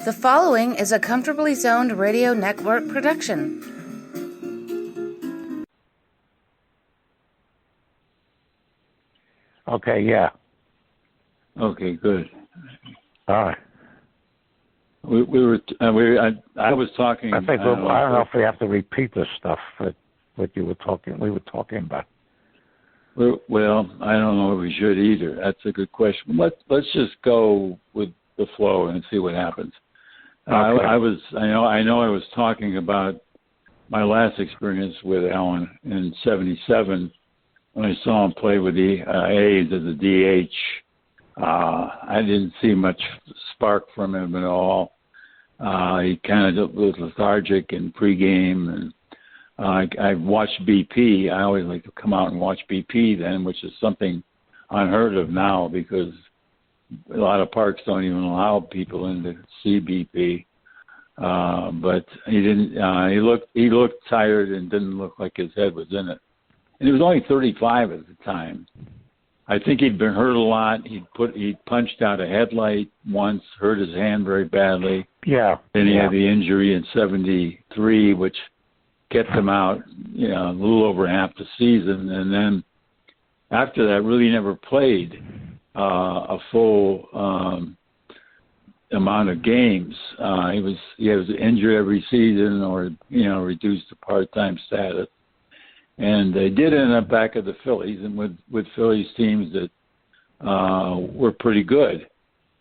The following is a Comfortably Zoned Radio Network production. Okay, yeah. Okay, good. All right. I was talking. I think I don't know if we have to repeat this stuff that we were talking about. Well, I don't know if we should either. That's a good question. Let's just go with the flow and see what happens. Okay. I know I was talking about my last experience with Alan in '77 when I saw him play with the A's as a DH. I didn't see much spark from him at all. He kind of was lethargic in pregame, and I watched BP. I always like to come out and watch BP then, which is something unheard of now because a lot of parks don't even allow people in to see BP. But he didn't. He looked tired and didn't look like his head was in it. And he was only 35 at the time. I think he'd been hurt a lot. He punched out a headlight once, hurt his hand very badly. Yeah. Then he had the injury in '73, which kept him out, a little over half the season. And then after that, really never played a full amount of games. He was injured every season, or reduced to part-time status. And they did end up back at the Phillies, and with Phillies teams that were pretty good.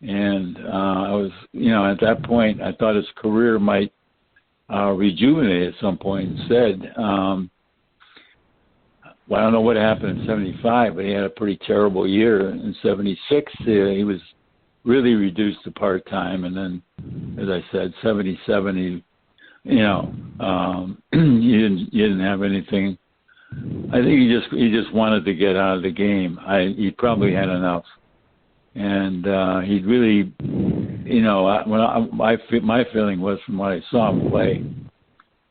And I was, at that point, I thought his career might rejuvenate at some point. Instead, I don't know what happened in '75, but he had a pretty terrible year. In '76, he was really reduced to part-time. And then, as I said, '77, you didn't have anything. I think he just wanted to get out of the game. He probably had enough, and he really, my feeling was from what I saw him play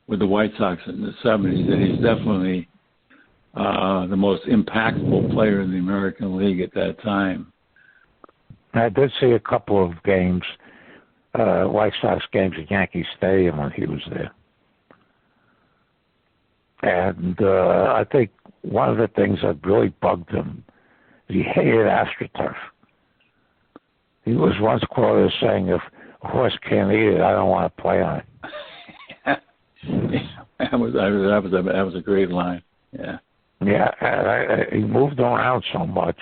with the White Sox in the '70s that he's definitely the most impactful player in the American League at that time. I did see a couple of games, White Sox games at Yankee Stadium when he was there. And I think one of the things that really bugged him is he hated AstroTurf. He was once quoted as saying, "If a horse can't eat it, I don't want to play on it." That was a great line. Yeah. Yeah, he moved around so much,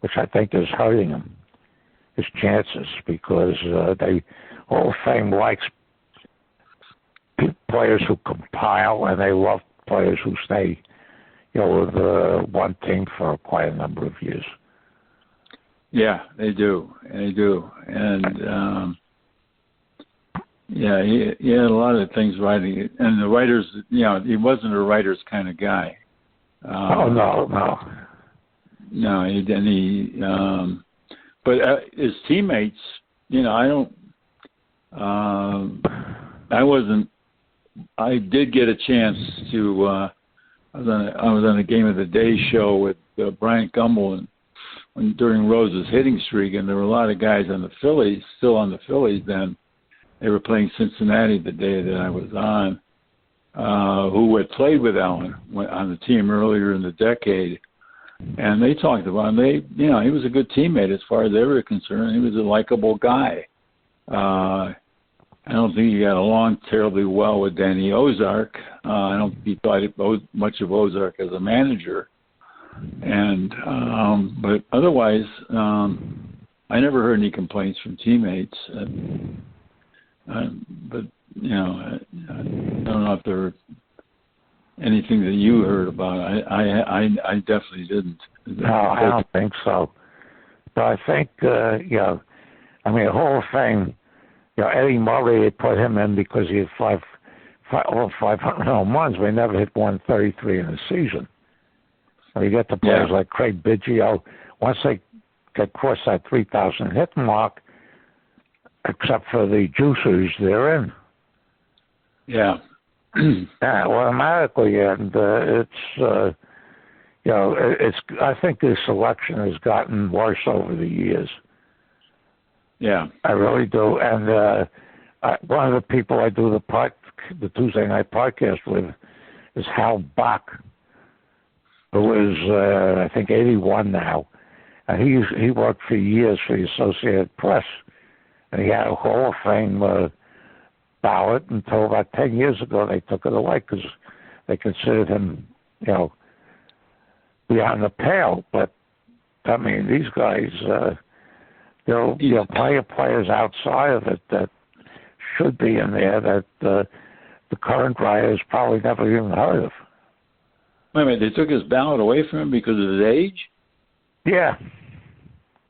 which I think is hurting him, his chances, because the Hall of Fame likes players who compile, and they love players who stay, with one team for quite a number of years. Yeah, they do. And he had a lot of things writing, and the writers, he wasn't a writer's kind of guy. No. But his teammates, I did get a chance to. I was on a Game of the Day show with Bryant Gumbel during Rose's hitting streak, and there were a lot of guys on the Phillies, still on the Phillies then. They were playing Cincinnati the day that I was on, who had played with Alan on the team earlier in the decade, and they talked about him. He was a good teammate as far as they were concerned. He was a likable guy. I don't think he got along terribly well with Danny Ozark. I don't think he thought much of Ozark as a manager. And but otherwise, I never heard any complaints from teammates. But I don't know if there were anything that you heard about. I definitely didn't. No, I don't think so. But I think Hall of Fame. Eddie Murray, they put him in because he had 500 home runs, but he never hit 133 in a season. So you get the players like Craig Biggio, once they get across that 3,000 hit mark, except for the juicers, they're in. Yeah. Automatically, and I think the selection has gotten worse over the years. Yeah, I really do. And one of the people I do the Tuesday night podcast with is Hal Bach, who is I think 81 now, and he worked for years for the Associated Press, and he had a Hall of Fame ballot until about 10 years ago. They took it away because they considered him, beyond the pale. But I mean, these guys, there'll plenty of players outside of it that should be in there that the current writers probably never even heard of. Wait a minute, they took his ballot away from him because of his age? Yeah.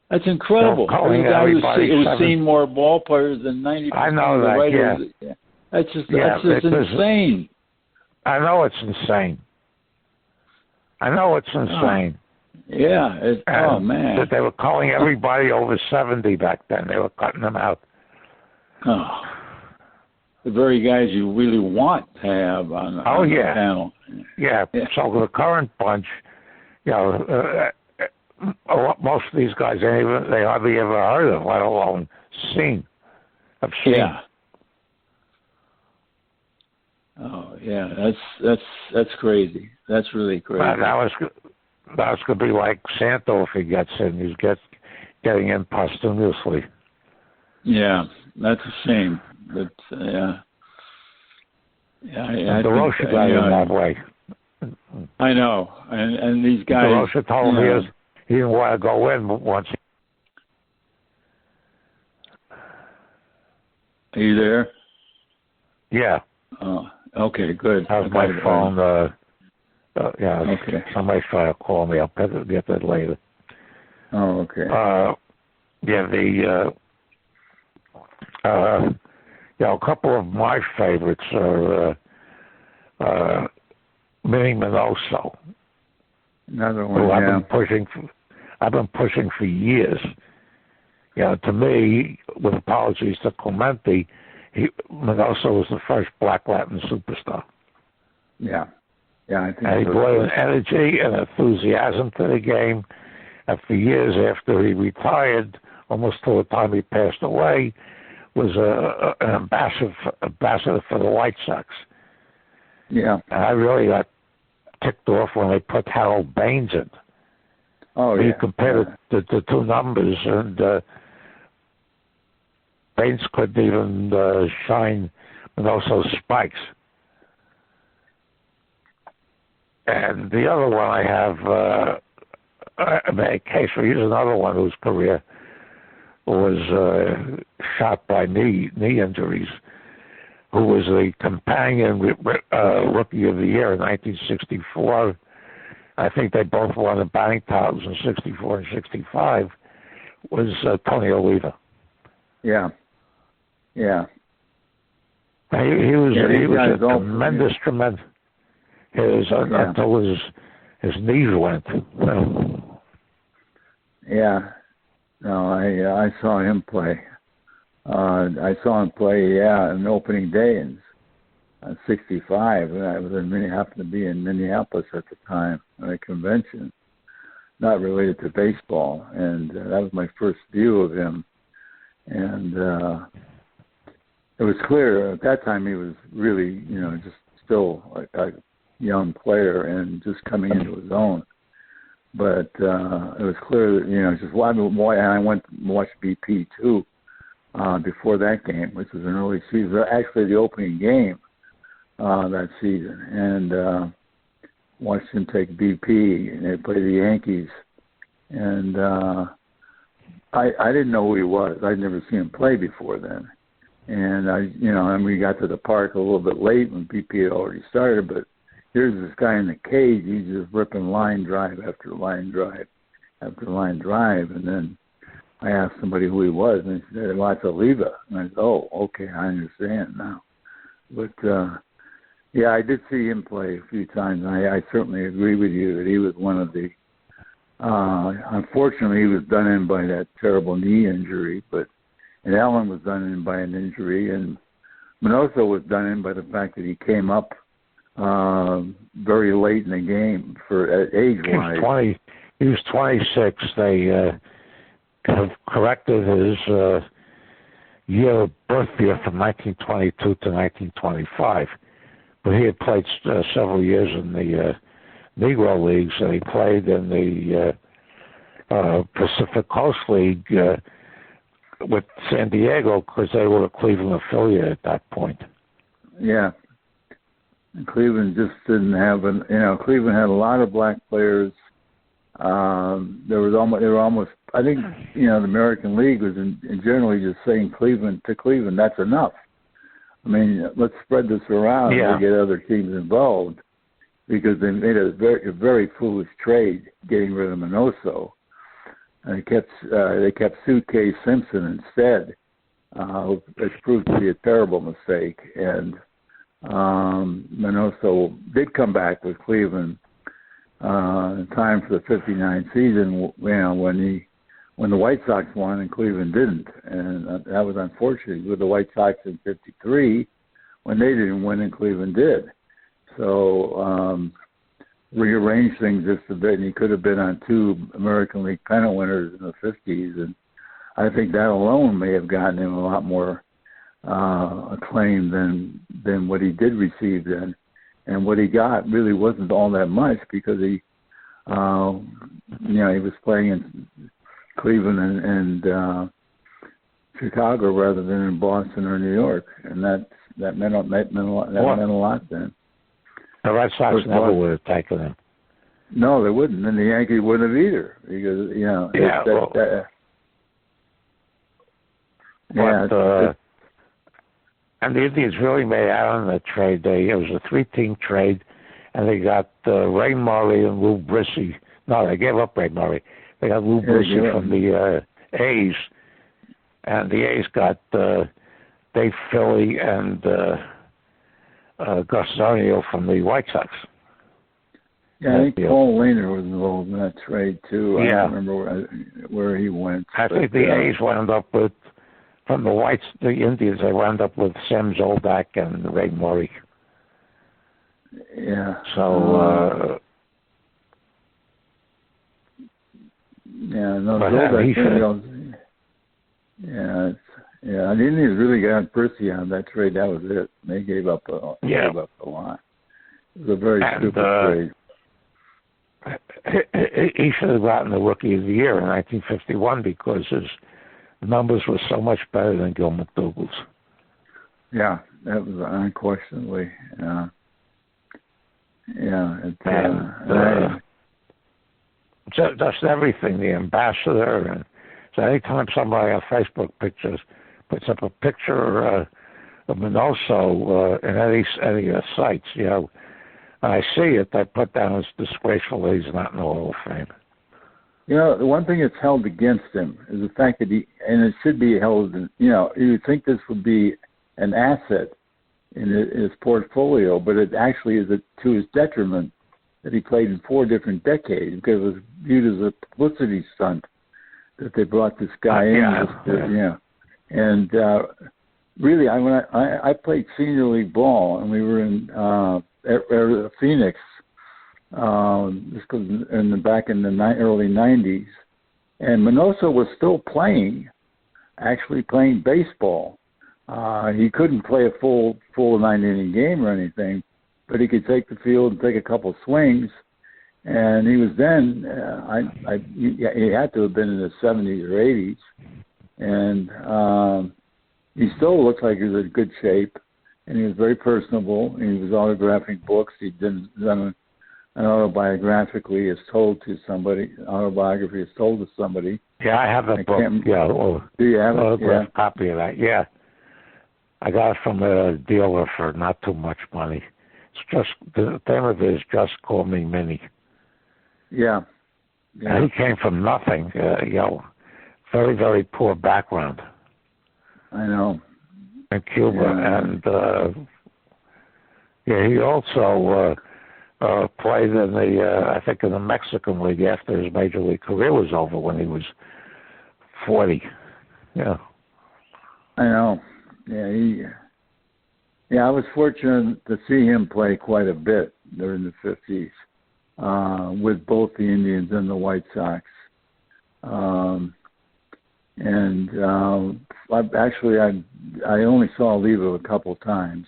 That's incredible. The guy who's seen more ball players than 90% I know of the that, writers. Yeah. That's just insane. I know it's insane. Oh, man. But they were calling everybody over 70 back then. They were cutting them out. Oh. The very guys you really want to have on the panel. Yeah. So the current bunch, most of these guys they hardly ever heard of, let alone seen. Yeah. Oh yeah, that's crazy. That's really crazy. That's gonna be like Santo if he gets in. He's getting in posthumously. Yeah, that's a shame. But yeah. I DeRocha got in that way. I know, and these guys. DeRocha told me he didn't want to go in once. Are you there? Yeah. Oh, okay, good. How's my phone? Okay. Somebody's trying to call me. I'll get that later. Oh, okay. A couple of my favorites are Minnie Minoso. Another one. Who I've been pushing for years. To me, with apologies to Clemente, Minoso was the first Black Latin superstar. Yeah, I think. And he brought an energy and enthusiasm to the game. And for years after he retired, almost till the time he passed away, was an ambassador for the White Sox. Yeah. And I really got ticked off when they put Harold Baines in. Oh, yeah. He compared the two numbers, and Baines couldn't even shine Minoso's spikes. And the other one I have, Casey, here's another one whose career was shot by knee injuries, who was the companion Rookie of the Year in 1964. I think they both won the batting titles in 64 and 65, was Tony Oliva. Yeah. He was a tremendous until his knees went. Yeah. No, I saw him play. I saw him play, on opening day in 65. And I happened to be in Minneapolis at the time at a convention, not related to baseball. And that was my first view of him. And it was clear at that time he was really, just still a young player and just coming into his own. But it was clear that, and I went and watched BP too before that game, which was an early season, actually the opening game that season, and watched him take BP, and they played the Yankees. And I didn't know who he was. I'd never seen him play before then. And and we got to the park a little bit late when BP had already started, but here's this guy in the cage. He's just ripping line drive after line drive after line drive. And then I asked somebody who he was, and he said, well, it's Oliva. And I said, oh, okay, I understand now. But, I did see him play a few times. And I certainly agree with you that he was one of the unfortunately, he was done in by that terrible knee injury. And Alan was done in by an injury. And Minoso was done in by the fact that he came up very late in the game for age-wise. He was 26. They have corrected birth year from 1922 to 1925. But he had played several years in the Negro Leagues, and he played in the Pacific Coast League with San Diego because they were a Cleveland affiliate at that point. Yeah. And Cleveland just didn't have Cleveland had a lot of black players. They were almost. I think the American League was in generally just saying Cleveland to Cleveland. That's enough. I mean, let's spread this around and get other teams involved, because they made a very foolish trade getting rid of Minoso, and they kept Suitcase Simpson instead. It proved to be a terrible mistake, and Minoso did come back with Cleveland in time for the '59 season. When the White Sox won and Cleveland didn't, and that was unfortunate with the White Sox in '53 when they didn't win and Cleveland did. So rearranged things just a bit, and he could have been on 2 American League pennant winners in the '50s, and I think that alone may have gotten him a lot more acclaim than what he did receive then. And what he got really wasn't all that much, because he was playing in Cleveland and Chicago rather than in Boston or New York, and that meant a lot then. The Red Sox never would have taken him. No, they wouldn't, and the Yankees wouldn't have either, because and the Indians really made out on the trade. It was a 3-team trade, and they got Ray Murray and Lou Brissy. No, they gave up Ray Murray. They got Lou Brissy from the A's, and the A's got Dave Philly and Gus O'Neill from the White Sox. Yeah, I think Paul Lehner was involved in that trade too. I don't remember where he went. I think the A's wound up with, from the Indians, they wound up with Sam Zoldak and Ray Murray. Yeah. So. Zoldak. The Indians really got Brissy on that trade. That was it. They gave up a lot. It was a very stupid trade. He should have gotten the Rookie of the Year in 1951 because his numbers were so much better than Gil McDougall's. Yeah, that was unquestionably. Just everything, the ambassador, and so anytime somebody on Facebook puts up a picture of Minoso in any sites, I see it, I put down as disgraceful that he's not in the Hall of Fame. The one thing that's held against him is the fact that and it should be held, you would think this would be an asset in his portfolio, but it actually is to his detriment that he played in 4 different decades, because it was viewed as a publicity stunt that they brought this guy in. And really, I played senior league ball, and we were in Phoenix. This was back in the early '90s, and Minoso was still actually playing baseball. He couldn't play a full 9-inning game or anything, but he could take the field and take a couple swings. And he was then, he had to have been in the 70s or 80s, and he still looks like he was in good shape, and he was very personable, and he was autographing books. He done an autobiography is told to somebody. Yeah, I have a book. Do you have a copy of that? Yeah. I got it from a dealer for not too much money. It's just, the name of it is Just Call Me Minnie. Yeah. And he came from nothing, very, very poor background. I know. In Cuba. And, he also played in the Mexican League after his Major League career was over when he was 40. Yeah. I know. I was fortunate to see him play quite a bit during the 50s with both the Indians and the White Sox. I only saw Oliva a couple times,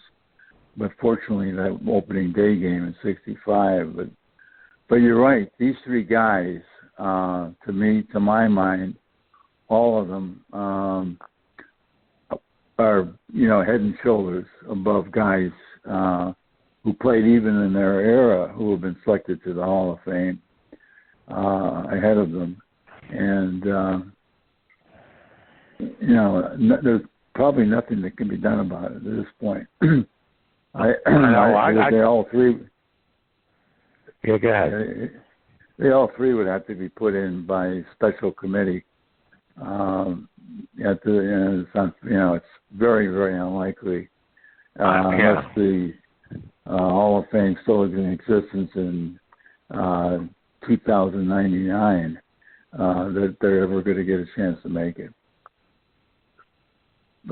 but fortunately that opening day game in '65. But you're right. These three guys, to my mind, all of them are head and shoulders above guys who played even in their era who have been selected to the Hall of Fame ahead of them, and there's probably nothing that can be done about it at this point. They all three. Yeah, go ahead. They all three would have to be put in by special committee. It's very, very unlikely unless the Hall of Fame still is in existence in 2099 that they're ever going to get a chance to make it.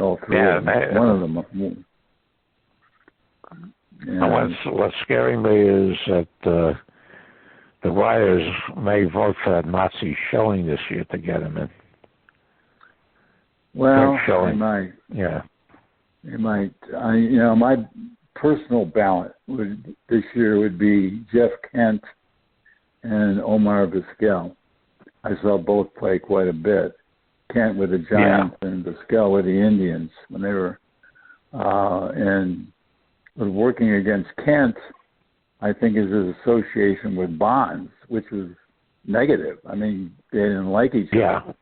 All three. One of them won't. What's scaring me is that the writers may vote for that Nazi showing this year to get him in. Well, they might. Yeah. They might. My personal ballot this year would be Jeff Kent and Omar Vizquel. I saw both play quite a bit. Kent with the Giants and Vizquel with the Indians when they were and working against Kent, I think, is his association with Bonds, which was negative. I mean, they didn't like each other,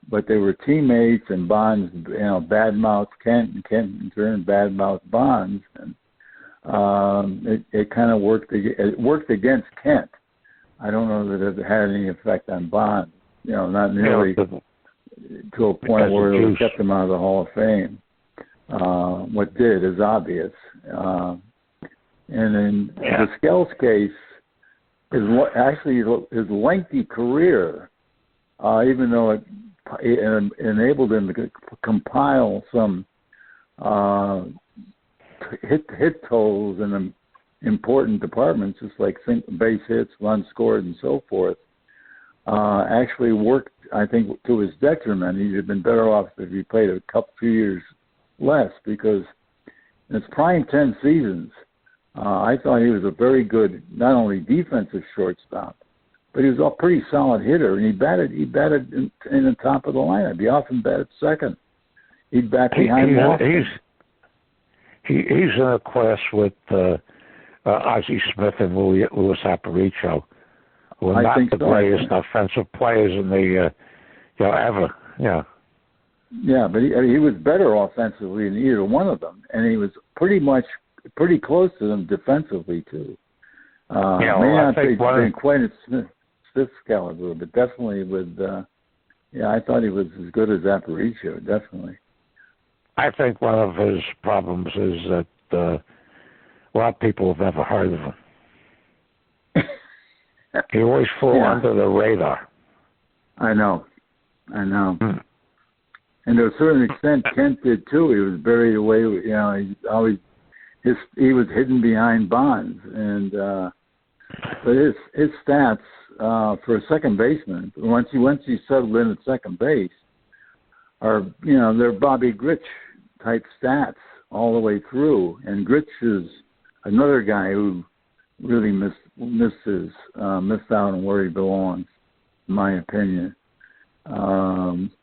but they were teammates, and Bonds, badmouthed Kent, and Kent in turn badmouthed Bonds, and it kind of worked. It worked against Kent. I don't know that it had any effect on Bonds. Not nearly to a point where it kept him out of the Hall of Fame. What did is obvious. And in Vizquel's case, his lengthy career, even though it enabled him to compile some hit totals in important departments, just like base hits, runs scored, and so forth, actually worked, I think, to his detriment. He'd have been better off if he played a few years less, because in his prime 10 seasons, I thought he was a very good, not only defensive shortstop, but he was a pretty solid hitter, and he batted in the top of the lineup. He often batted second. He'd bat behind Walker. He's in a class with Ozzie Smith and Louis Aparicio, who are not the greatest offensive players in the ever. Yeah. Yeah, but he was better offensively than either one of them, and he was pretty close to them defensively too. May not have been quite at Smith's caliber, but definitely with. I thought he was as good as Aparicio, definitely. I think one of his problems is that a lot of people have never heard of him. He always flew under the radar. I know. And to a certain extent, Kent did too. He was buried away. He was hidden behind Bonds, and but his stats for a second baseman, once you settled in at second base, are they're Bobby Grich type stats all the way through. And Grich is another guy who really missed out on where he belongs, in my opinion.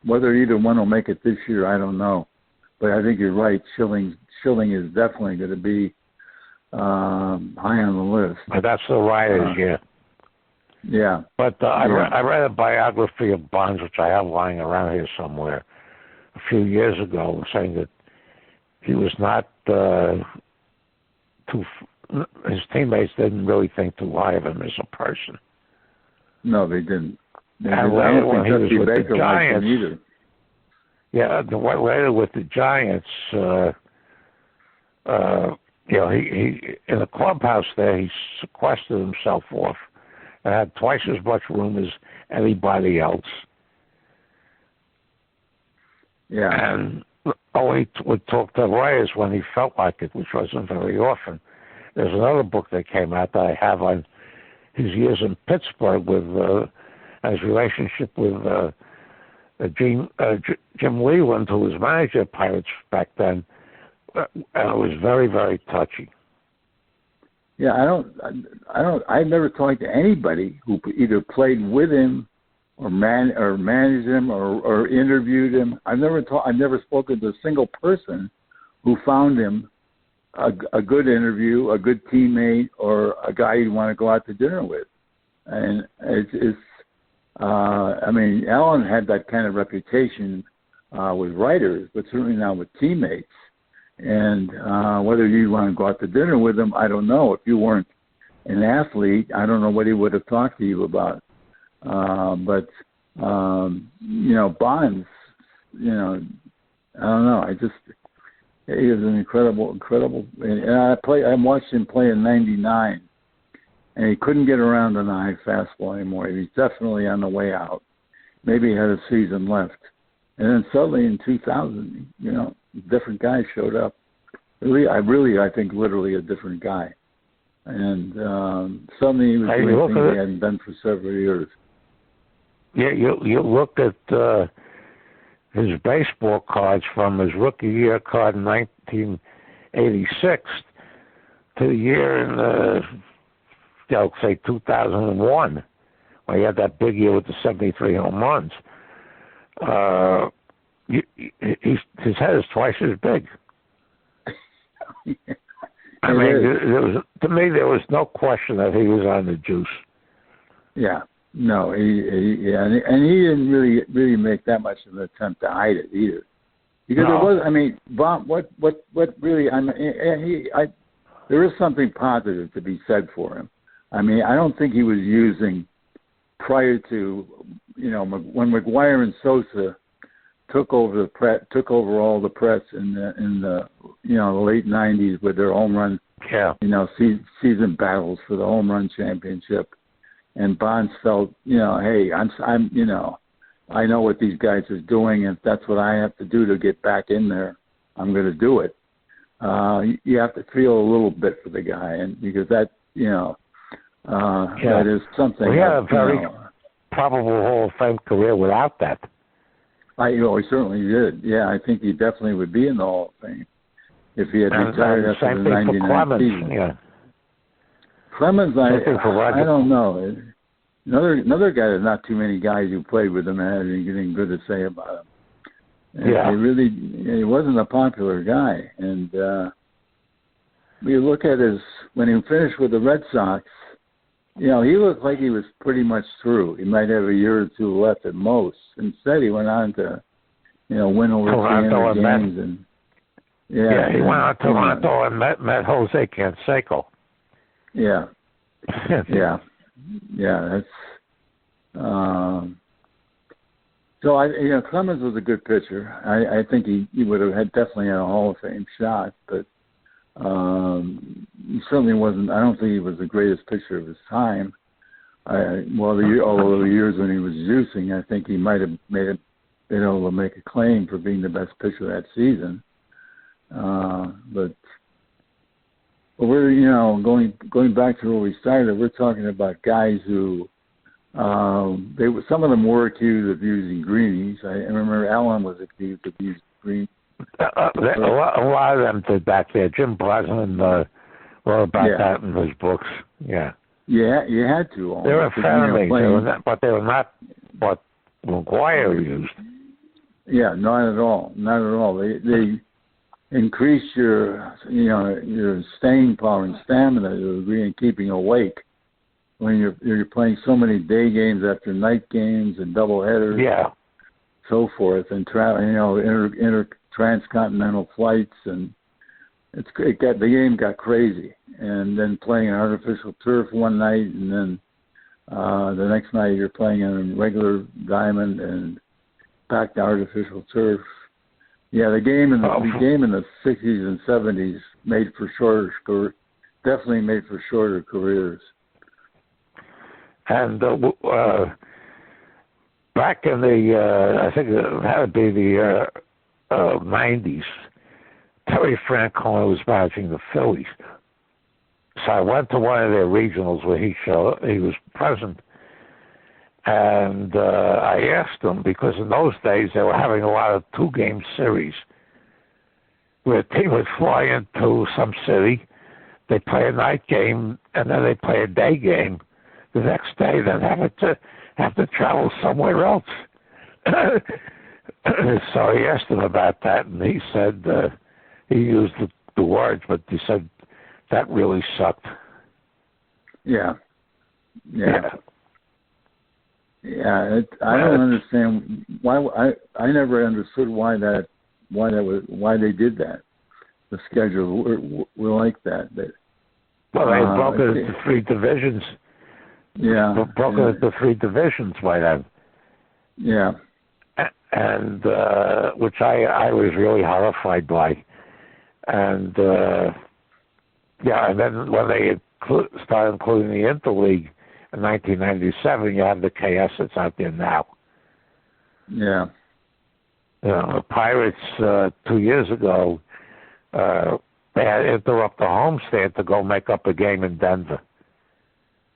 Whether either one will make it this year, I don't know. But I think you're right. Schilling is definitely going to be high on the list. But that's the writers, Yeah. But I read a biography of Bonds, which I have lying around here somewhere, a few years ago, saying that he was not his teammates didn't really think too high of him as a person. No, they didn't. And later when he was with the Giants, later with the Giants, he in the clubhouse there, he sequestered himself off and had twice as much room as anybody else. Yeah. And only would talk to writers when he felt like it, which wasn't very often. There's another book that came out that I have on his years in Pittsburgh with his relationship with Jim Leland, who was manager of Pirates back then, was very, very touchy. Yeah, I've never talked to anybody who either played with him or managed him or interviewed him. I've never spoken to a single person who found him a good interview, a good teammate, or a guy you'd want to go out to dinner with. And I mean, Alan had that kind of reputation with writers, but certainly not with teammates. And whether you want to go out to dinner with him, I don't know. If you weren't an athlete, I don't know what he would have talked to you about. But Bonds, I don't know. He was an incredible. And I watched him play in '99, and he couldn't get around on the high fastball anymore. He was definitely on the way out. Maybe he had a season left. And then suddenly in 2000, different guy showed up. I think literally a different guy. And suddenly he was doing things he hadn't done for several years. Yeah, you looked at his baseball cards from his rookie year card in 1986 to the year in, say 2001, when he had that big year with the 73 home runs. His head is twice as big. I mean, to me, there was no question that he was on the juice. Yeah, no, and he didn't really make that much of an attempt to hide it either, because there was. I mean, what really? There is something positive to be said for him. I mean, I don't think he was using prior to, when McGuire and Sosa took over all the press in the late '90s with their home run, season battles for the home run championship, and Bonds felt, hey, I know what these guys are doing, and if that's what I have to do to get back in there, I'm going to do it. You have to feel a little bit for the guy, and because that, that is something. Well, he had a very probable Hall of Fame career without that. He certainly did. Yeah, I think he definitely would be in the Hall of Fame if he had retired after the '99 season. Yeah. Clemens, I don't know. Another guy. There's not too many guys who played with him and had anything good to say about him. And he wasn't a popular guy. And you look at when he finished with the Red Sox, he looked like he was pretty much through. He might have a year or two left at most. Instead, he went on to, win over 300 games. And he went on to Toronto and met Jose Canseco. Yeah. That's. So Clemens was a good pitcher. I think he would have definitely had a Hall of Fame shot, but he certainly wasn't. I don't think he was the greatest pitcher of his time. All the years when he was juicing, I think he might have been able to make a claim for being the best pitcher that season. But we're going back to where we started. We're talking about guys who some of them were accused of using greenies. I remember Alan was accused of using greenies. A lot of them did back there. Jim Brosnan wrote about that in his books. Yeah. Yeah, you had to. They were friendly, but they were not what McGuire used. Yeah, not at all. Not at all. They increase your staying power and stamina to degree in keeping awake when you're playing so many day games after night games and double headers. Yeah. So forth, and transcontinental flights, and the game got crazy. And then playing on artificial turf one night, and then the next night you're playing on a regular diamond and back to artificial turf. Yeah, the game in the 60s and 70s definitely made for shorter careers. And back in the, I think it had to be the 90s, Terry Francona was managing the Phillies. So I went to one of their regionals where he was present. And I asked them, because in those days they were having a lot of 2-game series where a team would fly into some city, they play a night game, and then they play a day game the next day, then have to travel somewhere else. So I asked him about that, and he said, he used the words, but he said that really sucked. Yeah. I don't understand why. I never understood why they did that. The schedule were like that. Well, they broke it into 3 divisions. Yeah, broke it into 3 divisions by then. Yeah, and which I was really horrified by, and and then when they started including the Interleague in 1997, you have the chaos that's out there now. Yeah. The Pirates 2 years ago, they had to interrupt the homestand to go make up a game in Denver,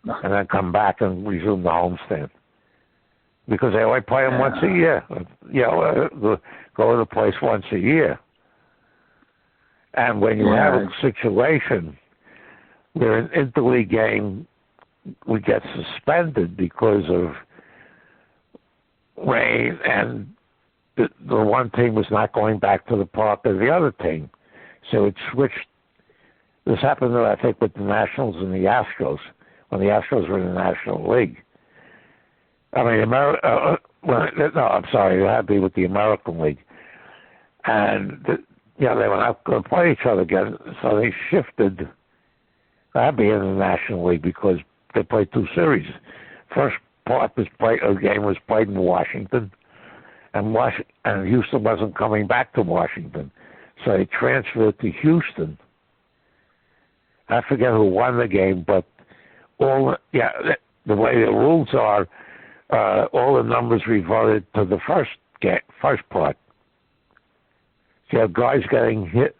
and then come back and resume the homestand because they only play them once a year. Go to the place once a year, and when you have a situation where an interleague game would get suspended because of rain and the one team was not going back to the park of the other team. So it switched. This happened, I think, with the Nationals and the Astros, when the Astros were in the National League. I mean, I'm sorry, it had to be with the American League. And, they were not going to play each other again, so they shifted. That'd be in the National League because they played 2 series. First part was a game was played in Washington, and Houston wasn't coming back to Washington, so they transferred to Houston. I forget who won the game, but the way the rules are, all the numbers reverted to the first part. So you have guys getting hit,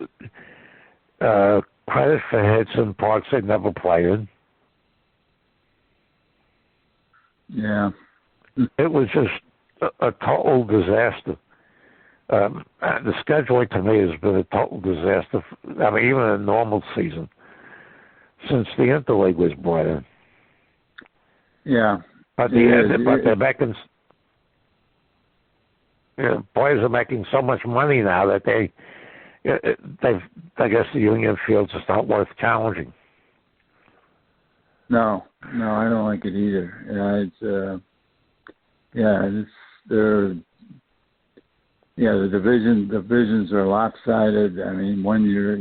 credit for hits in parts they never played in. Yeah. It was just a total disaster. The scheduling to me has been a total disaster. I mean, even in a normal season, since the Interleague was brought in. Yeah. But they're making. Players are making so much money now that I guess the union feels it's not worth challenging. No, I don't like it either. The divisions are lopsided. I mean, 1 year,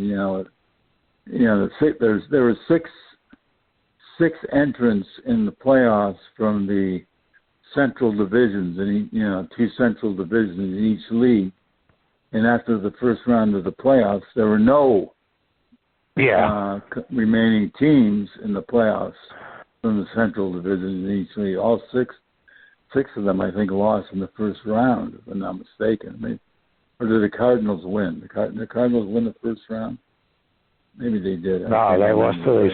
there were six entrants in the playoffs from the central divisions, and 2 central divisions in each league. And after the first round of the playoffs, there were no remaining teams in the playoffs from the central divisions in each league. All six of them, I think, lost in the first round, if I'm not mistaken. I mean, or did the Cardinals win? The Cardinals win the first round? Maybe they did. No, they lost to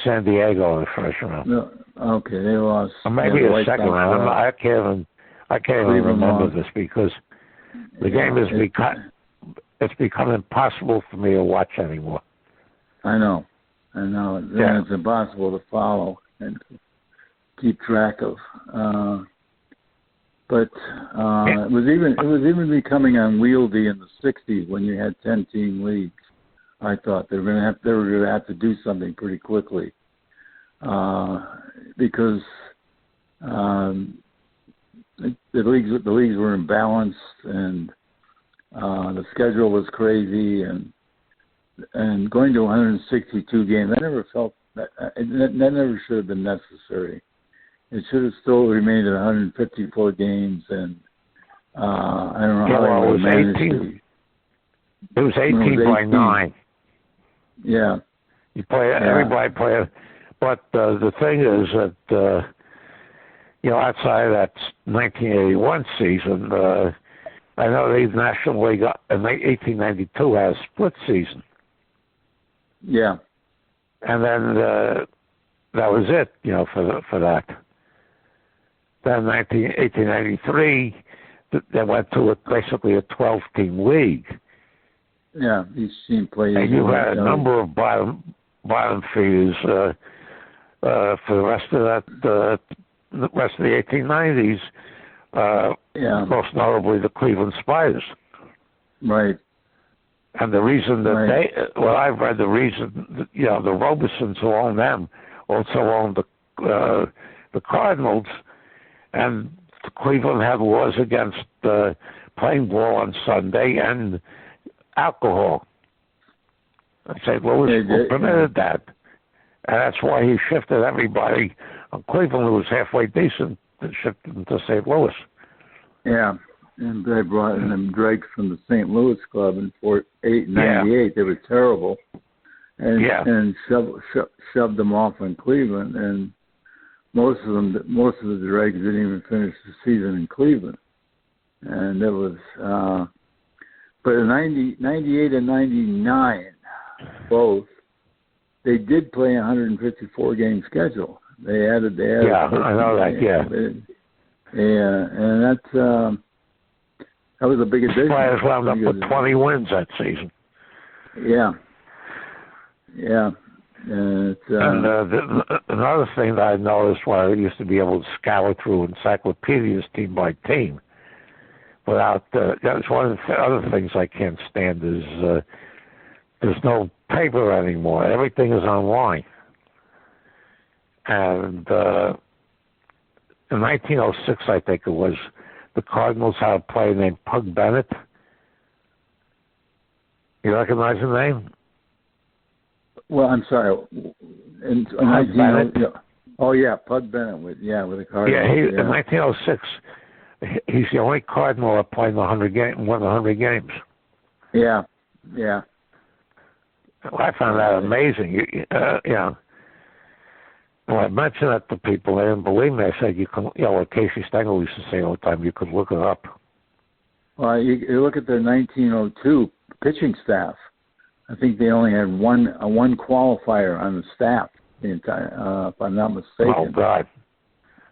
San Diego in the first round. No, okay, they lost. Or maybe the second round. I can't even remember this because the game has become impossible for me to watch anymore. I know. It's impossible to follow and keep track of. But it was even becoming unwieldy in the '60s when you had 10-team leagues. I thought they were going to have to do something pretty quickly because the leagues were imbalanced and the schedule was crazy and going to 162 games. I never felt that never should have been necessary. It should have still remained at 154 games, and I don't know how it was 18. It was 18 by 9. Yeah. Everybody played. But the thing is that, outside of that 1981 season, I know the National League in 1892 had a split season. Yeah. And then that was it, for that. Then 1893, they went to basically a 12-team league. Yeah, each team played. And you had a number of bottom feeders for the rest of the rest of the 1890s. Most notably the Cleveland Spiders. Right. And the reason that I've read, the reason that, the Robisons who own them also owned the Cardinals, and Cleveland had laws against playing ball on Sunday and alcohol. And St. Louis permitted that. And that's why he shifted everybody on Cleveland, who was halfway decent, and shifted them to St. Louis. Yeah, and they brought in them dregs from the St. Louis club in 98. They were terrible. And shoved them off in Cleveland, and most of the dregs didn't even finish the season in Cleveland. And it was, but in 98 and 99, both, they did play a 154 game schedule. They added. Yeah, I know that. Yeah. And that was a big addition. Players wound up with 20 wins that season. Yeah. Yeah. And another thing that I noticed while I used to be able to scour through encyclopedias team by team, without that's one of the other things I can't stand is there's no paper anymore. Everything is online. And in 1906, I think it was, the Cardinals had a player named Pug Bennett. You recognize the name? Well, I'm sorry. In Pug Bennett. Oh yeah, Pug Bennett with the Cardinals. Yeah, in 1906, he's the only Cardinal that played won 100 games. Yeah, yeah. Well, I found that amazing. When I mentioned that to people, they didn't believe me. I said, you can, what Casey Stengel used to say all the time, you could look it up. Well, you look at their 1902 pitching staff. I think they only had one qualifier on the staff, the entire, if I'm not mistaken. Oh God!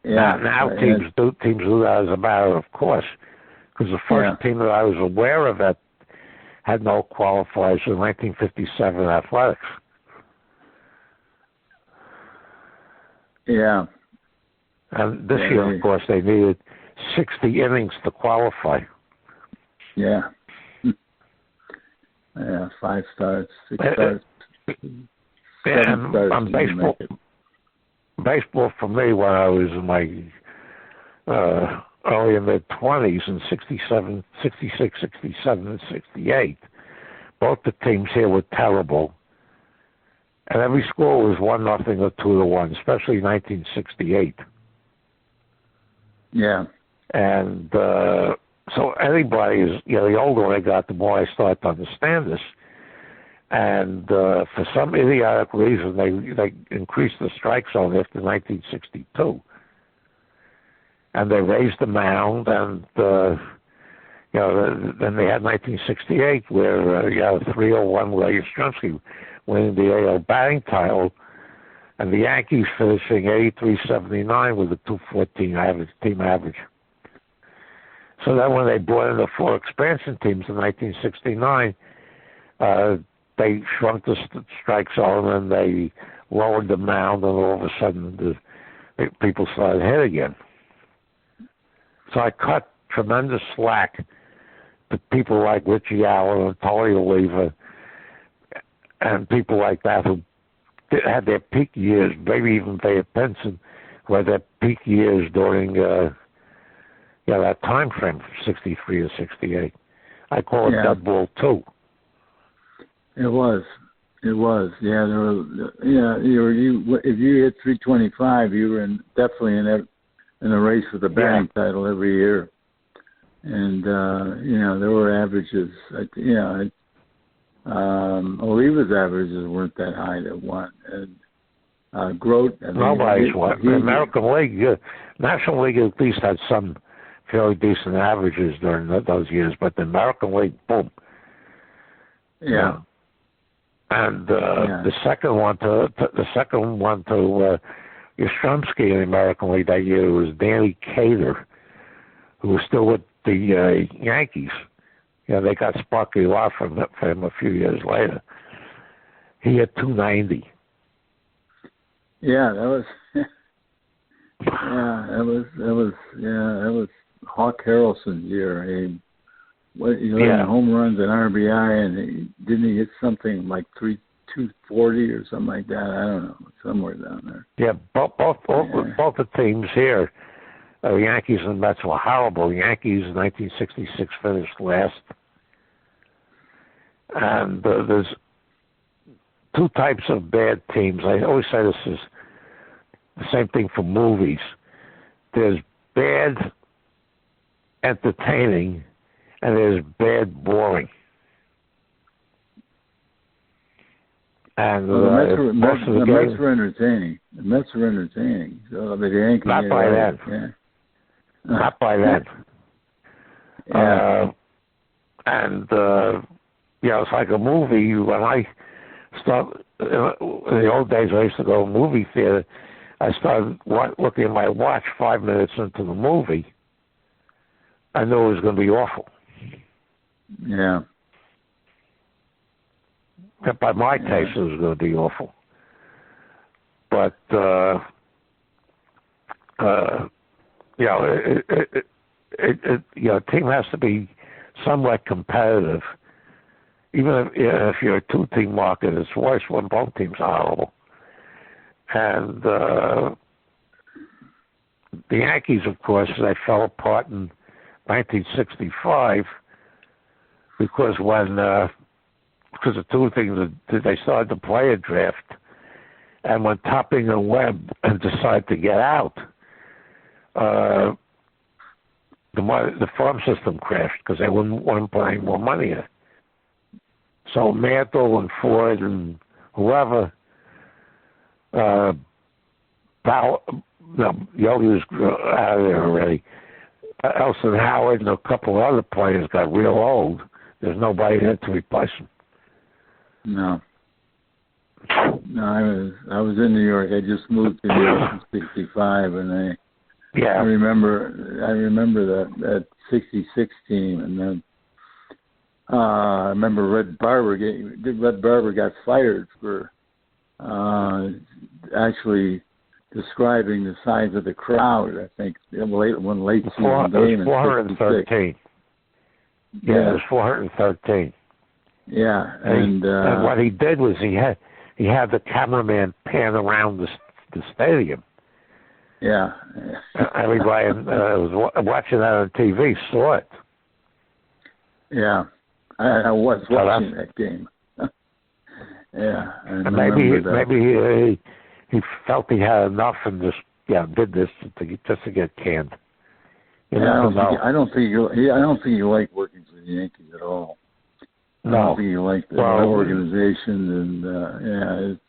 Yeah. Now teams do that as a matter of course, because the first team that I was aware of that had no qualifiers was 1957 Athletics. Yeah. And this year, of course, they needed 60 innings to qualify. Yeah. Yeah, 5 starts, 6 starts. And baseball for me, when I was in my early and mid-20s in 67, 66, 67, and 68, both the teams here were terrible. And every score was 1-0 or 2-1, especially 1968. Yeah. And so anybody is, the older I got, the more I start to understand this. And for some idiotic reason, they increased the strike zone after 1962. And they raised the mound, and then they had 1968, where you had a 301 with Yastrzemski winning the AL batting title, and the Yankees finishing 83-79 with a 214 team average. So then when they brought in the 4 expansion teams in 1969, they shrunk the strike zone and they lowered the mound, and all of a sudden people started hit again. So I cut tremendous slack to people like Richie Allen and Tony Oliva and people like that who had their peak years, maybe even Vaya Penson, who had their peak years during that time frame from 63 to 68. I call it Dead Ball 2. It was. Yeah, there were. Yeah, if you hit 325, you were definitely in a race for the batting title every year. And there were averages. Oliva's averages weren't that high that won. And Grote. Nobody's won. The American League, National League at least had some fairly decent averages during those years, but the American League, boom. Yeah. And the second one to Yastrzemski in the American League that year was Danny Cater, who was still with the Yankees. They got Sparky Law for him a few years later. He had 290. Yeah, that was. That was Hawk Harrelson's year. He had home runs and RBI, and didn't he hit something like 240 or something like that? I don't know, somewhere down there. Yeah, both the teams here, the Yankees and Mets were horrible. The Yankees in 1966 finished last, and there's two types of bad teams. I always say this is the same thing for movies. There's bad entertaining, and there's bad boring. And the Mets were entertaining. The Mets were entertaining. So the Yankees. Not by then. Yeah. Not by then. Yeah. It's like a movie. When I started in the old days, I used to go to a movie theater. I started looking at my watch 5 minutes into the movie. I knew it was going to be awful. Yeah. By my taste, it was going to be awful. But a team has to be somewhat competitive. Even if you're a two-team market, it's worse when both teams are horrible. And the Yankees, of course, they fell apart in 1965 because because of two things. They started to play a draft, and when Topping and Webb decided to get out, the farm system crashed because they weren't putting more money in it. So Mantle and Ford and whoever, Yogi was out of there already. Elson Howard and a couple of other players got real old. There's nobody there to replace them. No, I was in New York. I just moved to New York in '65, and I remember that '66 team, and then I remember Red Barber got fired for actually describing the size of the crowd. I think one late season game in 413. Yeah, it was 413. Yeah, and what he did was he had the cameraman pan around the stadium. Yeah. Everybody was watching that on TV saw it. Yeah, I was watching that game. Yeah, and maybe he felt he had enough and just did this just to get canned. I don't think he liked working for the Yankees at all. No. I don't think he liked the organization, and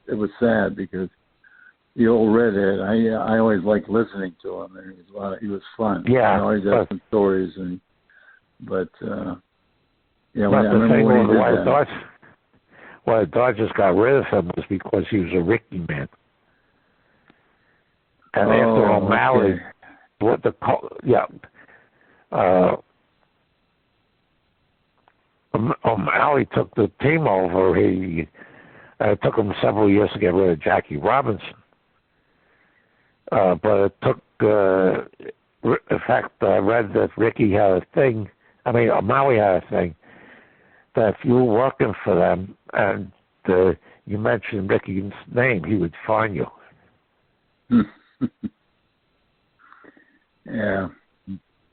it was sad because the old redhead. I always liked listening to him, and he was fun. Yeah, he always had some stories, but the thing was why the Dodgers got rid of him was because he was a Rickey man, and after O'Malley, O'Malley took the team over. He took him several years to get rid of Jackie Robinson. But it took, in fact, I read that O'Malley had a thing, that if you were working for them and you mentioned Rickey's name, he would fine you. Yeah.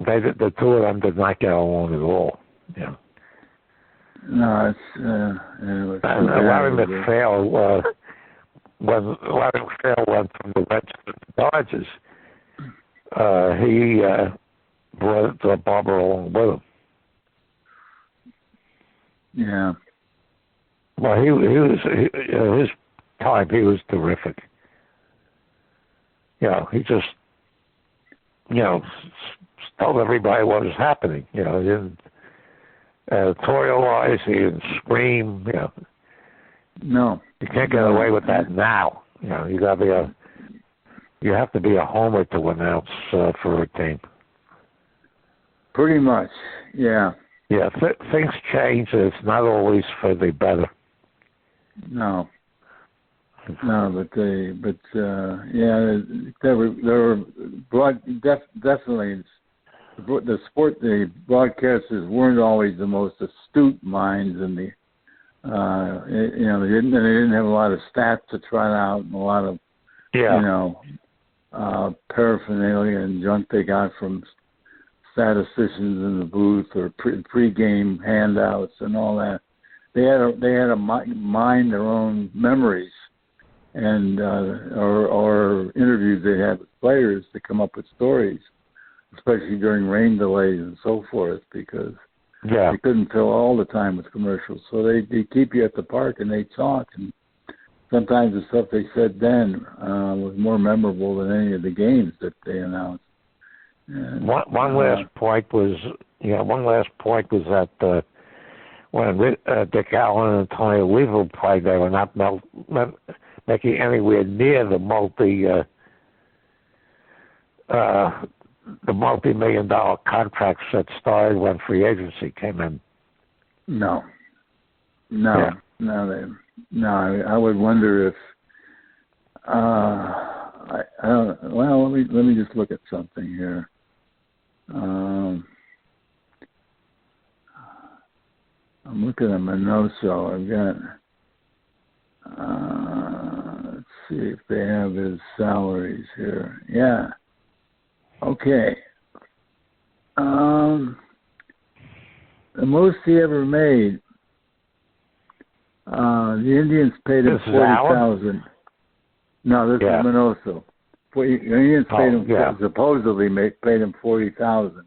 The two of them did not get along at all. Yeah. No, it's and Larry McPhail, when Larry McPhail went from the Reds to the Dodgers, he brought Barber along with him. Yeah. Well, his time, he was terrific. He just, told everybody what was happening. He didn't editorialize, he didn't scream. No. You can't get away with that now. You got to be you have to be a homer to announce for a team. Pretty much, yeah. Yeah, things change, and it's not always for the better. No, but yeah, there were definitely the broadcasters weren't always the most astute minds, and they didn't have a lot of stats to try out, and a lot of paraphernalia and junk they got from statisticians in the booth or pre-game handouts and all that. They had to mine their own memories and or interviews they had with players to come up with stories, especially during rain delays and so forth, because they couldn't fill all the time with commercials. So they keep you at the park and they talk, and sometimes the stuff they said then was more memorable than any of the games that they announced. And, one last point was that when Dick Allen and Tony Oliva played, they were not making anywhere near the multi-million-dollar contracts that started when free agency came in. No. I would wonder if I don't. Well, let me just look at something here. I'm looking at Minoso. I've got. Let's see if they have his salaries here. Yeah. Okay. The most he ever made. The Indians paid him $40,000. No, this is Minoso. The Indians paid him supposedly paid him $40,000.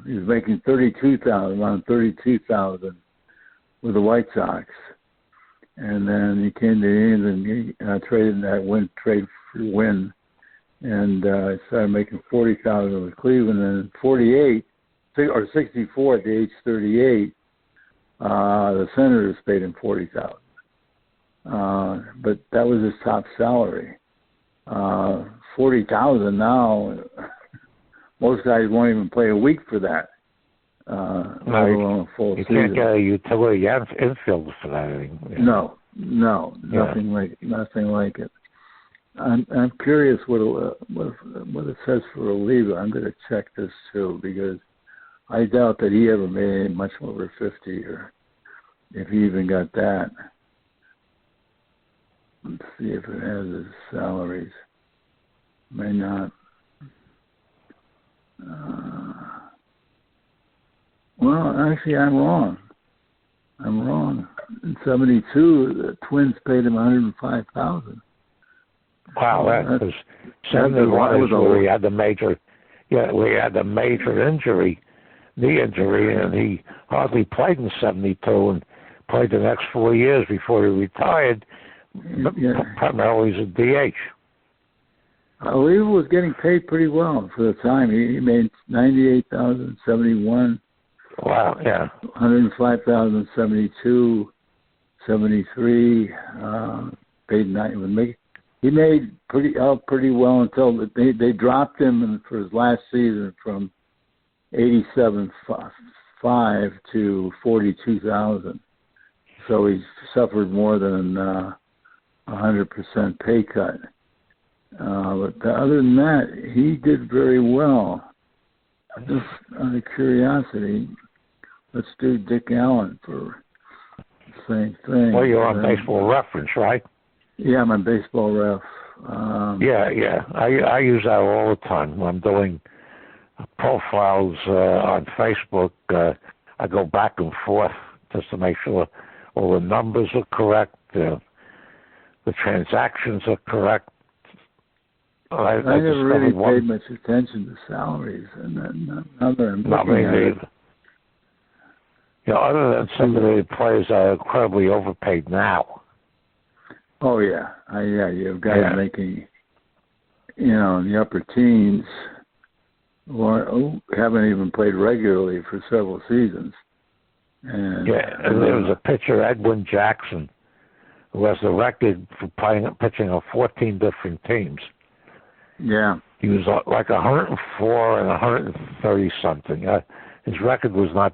He was making $32,000 with the White Sox, and then he came to the Indians and he traded that trade for win, and started making $40,000 with Cleveland. And 64 at the age 38, the Senators paid him $40,000. But that was his top salary. $40,000 now. Most guys won't even play a week for that. Let alone a full season. You can't get a utility infielder for that anymore. No, nothing like it. I'm curious what it says for Oliva. I'm going to check this too, because I doubt that he ever made much over 50, or if he even got that. Let's see if it has his salaries. May not. Well, actually, I'm wrong. In '72, the Twins paid him $105,000. Wow, that was 71 where he had the major. Yeah, we had the major injury, knee injury, and he hardly played in '72 and played the next 4 years before he retired. Primarily as a DH. Oliva was getting paid pretty well for the time. He made $98,000, 71. Wow, yeah. $105,000, 72, 73. Paid 90. He made pretty well until they dropped him for his last season from $87,500 to $42,000. So he suffered more than 100% pay cut. But other than that, he did very well. Just out of curiosity, let's do Dick Allen for the same thing. Well, you're on Baseball Reference, right? Yeah, I'm on Baseball Ref. Yeah. I use that all the time when I'm doing profiles on Facebook. I go back and forth just to make sure all the numbers are correct, the transactions are correct. I never really paid much attention to salaries, and then not me either. Other than some of the players are incredibly overpaid now. Oh yeah, you've got making, in the upper teens, or haven't even played regularly for several seasons. And and there was a pitcher, Edwin Jackson, who has the record for pitching on 14 different teams. Yeah. He was like 104 and 130 something. His record was one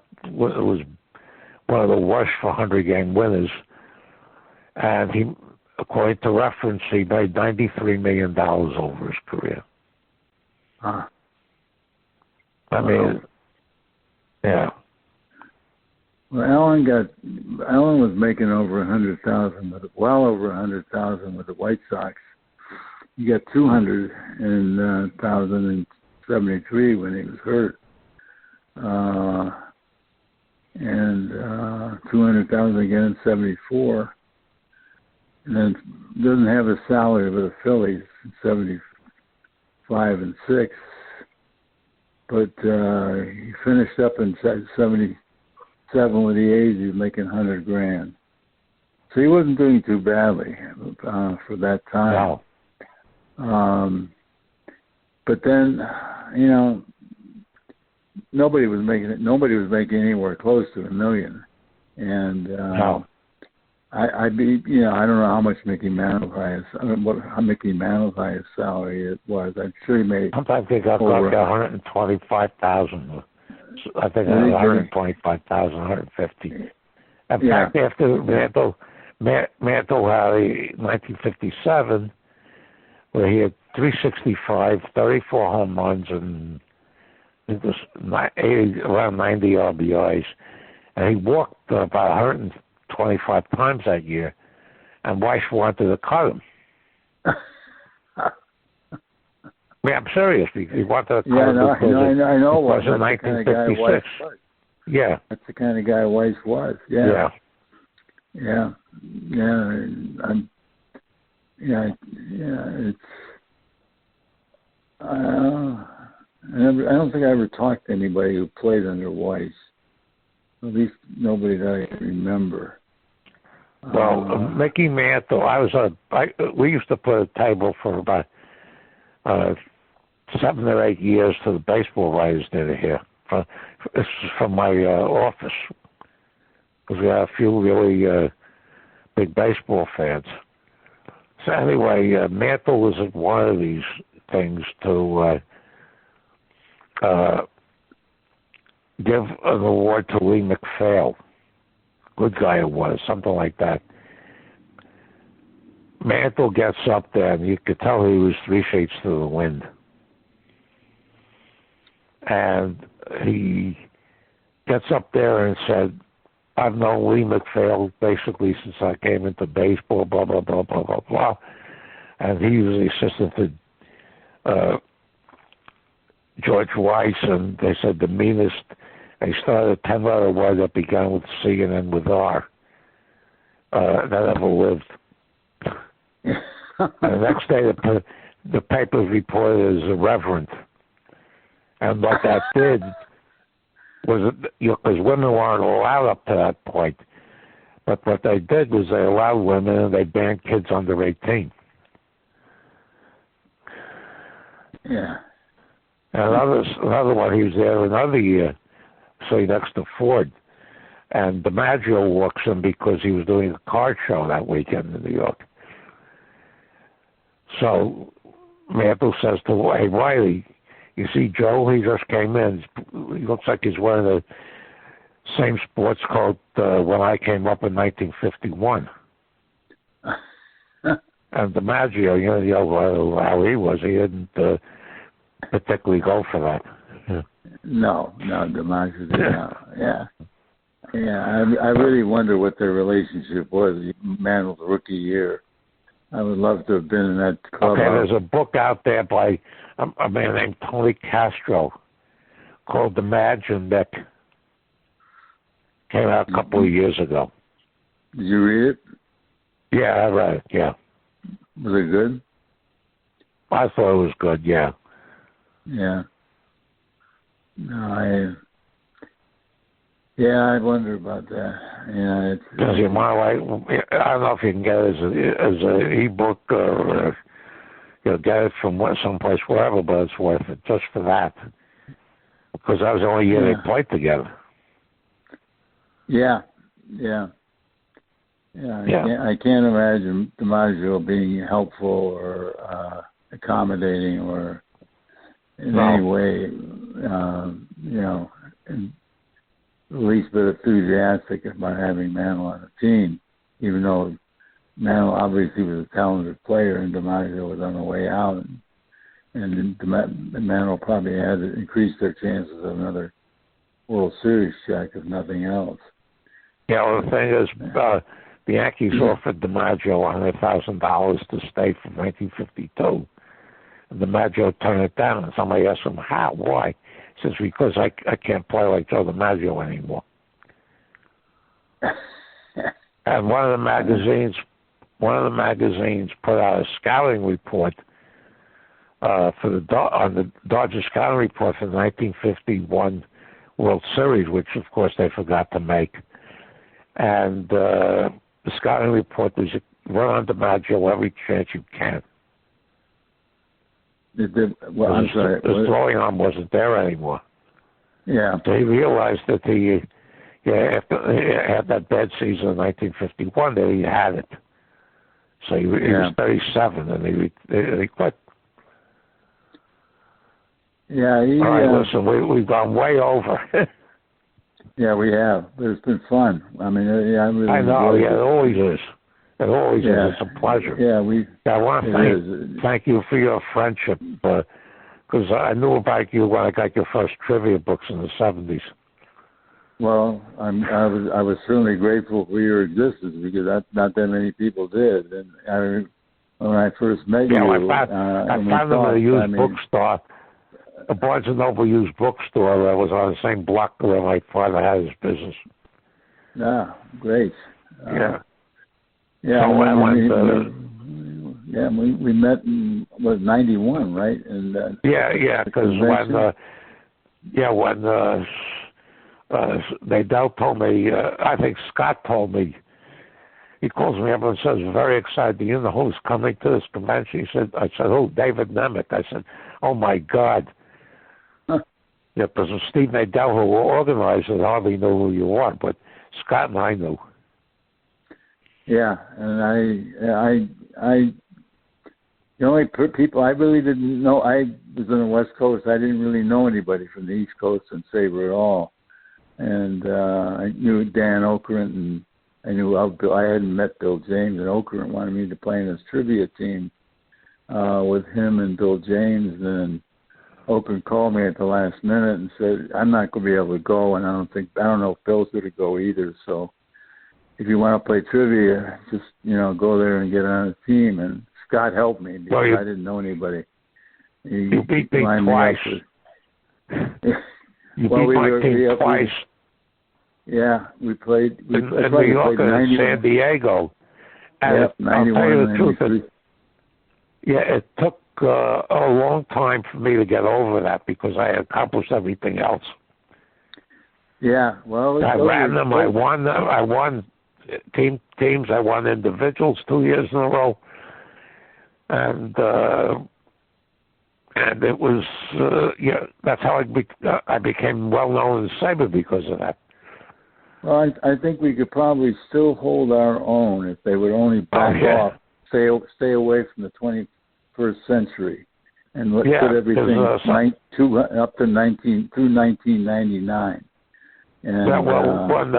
of the worst for 100-game winners. And he, according to reference, he made $93 million over his career. Huh. I mean, yeah. Well, Alan was making over 100,000, well over 100,000 with the White Sox. He got 200,000 in '73 when he was hurt, and 200,000 again in '74. And then doesn't have a salary with the Phillies in '75 and '6, but he finished up in '77 with the A's. He was making $100,000, so he wasn't doing too badly for that time. No. But then, nobody was making anywhere close to $1 million, and No. I don't know how much Mickey Mantle's highest salary was. I'm sure he made. Sometimes they got like 125,000. I think 125,000, 150. In fact, after Mantle had 1957, where he had 365, 34 home runs, and it was around 90 RBIs, and he walked about 125 times that year, and Weiss wanted to cut him. I'm serious. He wanted to cut him. I know. It was in 1956. Yeah. That's the kind of guy Weiss was. Yeah. Yeah. It's. I don't think I ever talked to anybody who played under Weiss. At least nobody that I can remember. Well, Mickey Mantle, we used to put a table for about 7 or 8 years to the baseball writers did here. This is from my office, because we had a few really big baseball fans. So anyway, Mantle was at one of these things to give an award to Lee McPhail. Good guy it was, something like that. Mantle gets up there, and you could tell he was 3 sheets to the wind. And he gets up there and said, I've known Lee McPhail basically since I came into baseball, blah, blah, blah, blah, blah, blah. And he was the assistant to George Weiss, and they said the meanest. They started a 10-letter word that began with C and ended with R. That ever lived. And the next day, the papers reported as irreverent. And what that did was, because women weren't allowed up to that point, but what they did was they allowed women and they banned kids under 18. Yeah. And another one, he was there another year, sitting next to Ford. And DiMaggio walks in because he was doing a car show that weekend in New York. So Mantle says to, hey, Wiley, you see Joe? He just came in. He looks like he's wearing the same sports coat when I came up in 1951. And DiMaggio, how he was, he didn't particularly go for that. Yeah. No, DiMaggio did not. Yeah. I really wonder what their relationship was. Mantle's rookie year. I would love to have been in that club. Okay, there's a book out there by a man named Tony Castro called The Madge and Mick. Came out a couple of years ago. Did you read it? Yeah, I read it, yeah. Was it good? I thought it was good, yeah. Yeah. No, I wonder about that. Yeah, because I don't know if you can get it as an e-book or get it from someplace, wherever, but it's worth it just for that. Because that was the only year they played together. Yeah. I can't imagine DiMaggio being helpful or accommodating or in any way, at least bit enthusiastic about having Mantle on the team, even though Mantle obviously was a talented player and DiMaggio was on the way out, and Mantle probably had increased their chances of another World Series check, if nothing else. Yeah, well, the thing is, the Yankees offered DiMaggio $100,000 to stay from 1952. And DiMaggio turned it down, and somebody asked him, how? Why? He says, because I can't play like Joe DiMaggio anymore. And one of the magazines put out a scouting report on the Dodgers scouting report for the 1951 World Series, which of course they forgot to make. And the scouting report was run on DiMaggio every chance you can. I'm sorry. The throwing arm wasn't there anymore. Yeah. So he realized that after he had that bad season in 1951, that he had it. So he was 37, and he quit. Yeah. All right, listen, we've gone way over. Yeah, we have. But it's been fun. I mean, I know. Yeah, it always is. It always is. It's a pleasure. Yeah, I want to thank you for your friendship, because I knew about you when I got your first trivia books in the 70s. Well, I was certainly grateful for your existence, because not that many people did. And when I first met you, I found them at a used bookstore. A Barnes & Noble used bookstore that was on the same block where my father had his business. Ah, great. Yeah. Yeah, so we met in 91, right? And because when Nadell told me, I think Scott told me, he calls me up and says, very excited. Do you know who's coming to this convention? I said, who? David Nemec. I said, oh my God. Yeah, because Steve Nadell, who organized it, hardly knew who you are, but Scott and I knew. Yeah, and the only people I really didn't know, I was on the West Coast. I didn't really know anybody from the East Coast in Sabre at all. And I knew Dan Okrent, and I hadn't met Bill James, and Okrent wanted me to play in his trivia team with him and Bill James. And then Okrent called me at the last minute and said, I'm not going to be able to go, and I don't know if Bill's going to go either. So if you want to play trivia, just, go there and get on the team. And Scott helped me because I didn't know anybody. You beat me twice. You beat my team twice. Yeah, we played. In New York and San Diego. And yep, 91 and 93. It took a long time for me to get over that because I accomplished everything else. Yeah, well, I ran them. I won teams. I won individuals 2 years in a row, and it was that's how I became well known in Sabre because of that. Well, I think we could probably still hold our own if they would only back off, stay away from the 21st century, and put everything up to 1999. And, when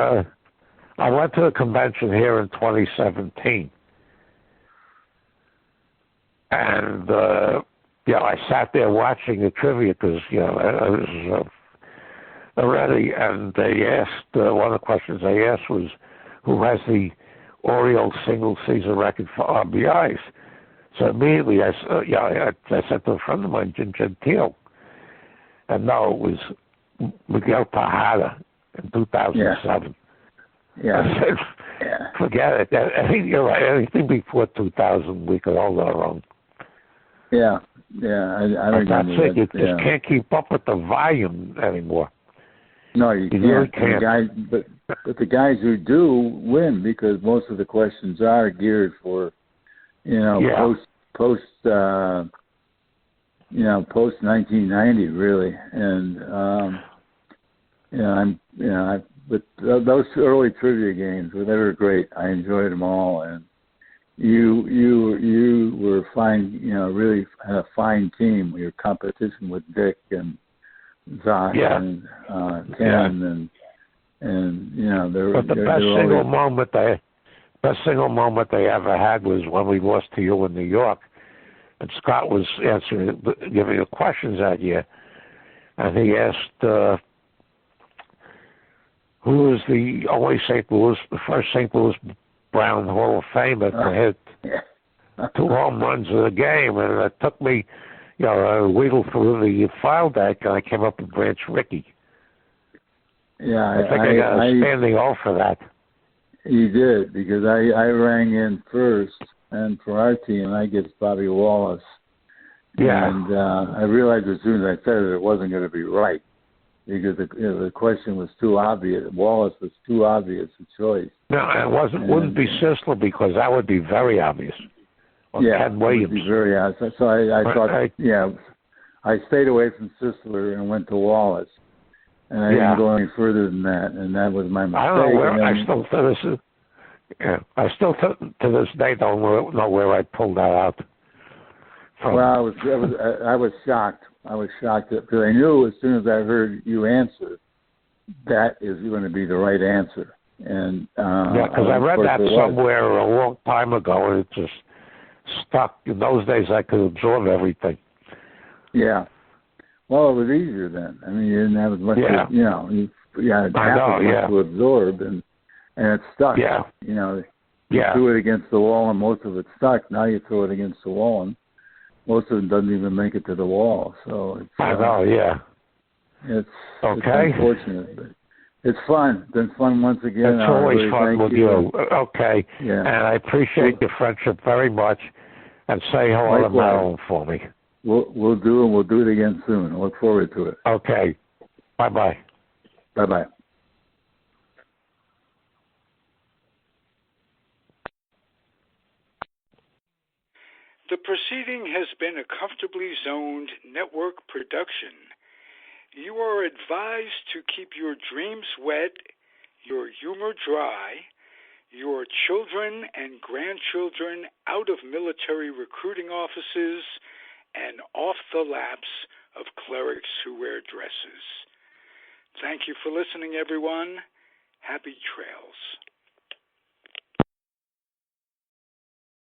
I went to a convention here in 2017, and I sat there watching the trivia because I was already, and they asked one of the questions they asked was, who has the Oriole single season record for RBIs? So immediately I said to a friend of mine, Jim Gentile, and no, it was Miguel Tejada in 2007. Yeah. I said, forget it. I think you're right. Anything before 2000, we could hold our own. Yeah. I remember that's it. You just can't keep up with the volume anymore. No, you can't. Really can't. But the guys who do win because most of the questions are geared for, post 1990 really, and But those early trivia games, they were great. I enjoyed them all, and you were fine. Really had a fine team. Your competition with Dick and Zach and Ken and there. But the best single moment they ever had was when we lost to you in New York, and Scott was giving the questions at you, and he asked. Who was the first St. Louis Brown Hall of Famer to hit 2 home runs in a game? And it took me, I wheedled through the file deck, and I came up with Branch Rickey. Yeah, I think I got a standing O for that. You did, because I rang in first, and for our team, I guess Bobby Wallace. Yeah. And I realized as soon as I said it wasn't going to be right, because the question was too obvious. Wallace was too obvious a choice. No, it wouldn't be Sisler, because that would be very obvious. Or Ken Williams. It would be very obvious. So I thought, I stayed away from Sisler and went to Wallace. And I didn't go any further than that, and that was my mistake. I don't know where, I still to this day don't know where I pulled that out from. Well, I was shocked. I was shocked because I knew as soon as I heard you answer, that is going to be the right answer. And because I read that somewhere a long time ago, and it just stuck. In those days, I could absorb everything. Yeah. Well, it was easier then. I mean, you didn't have as much. You had half as much to absorb, and it stuck. Yeah. You threw it against the wall, and most of it stuck. Now you throw it against the wall, and most of it doesn't even make it to the wall. So it's, it's unfortunate, but it's fun. It's been fun once again. It's always fun with you. Okay. Yeah. And I appreciate your friendship very much. And say hello to Marilyn for me. We'll do it. We'll do it again soon. I look forward to it. Okay. Bye-bye. Bye-bye. The proceeding has been a Comfortably Zoned network production. You are advised to keep your dreams wet, your humor dry, your children and grandchildren out of military recruiting offices, and off the laps of clerics who wear dresses. Thank you for listening, everyone. Happy trails.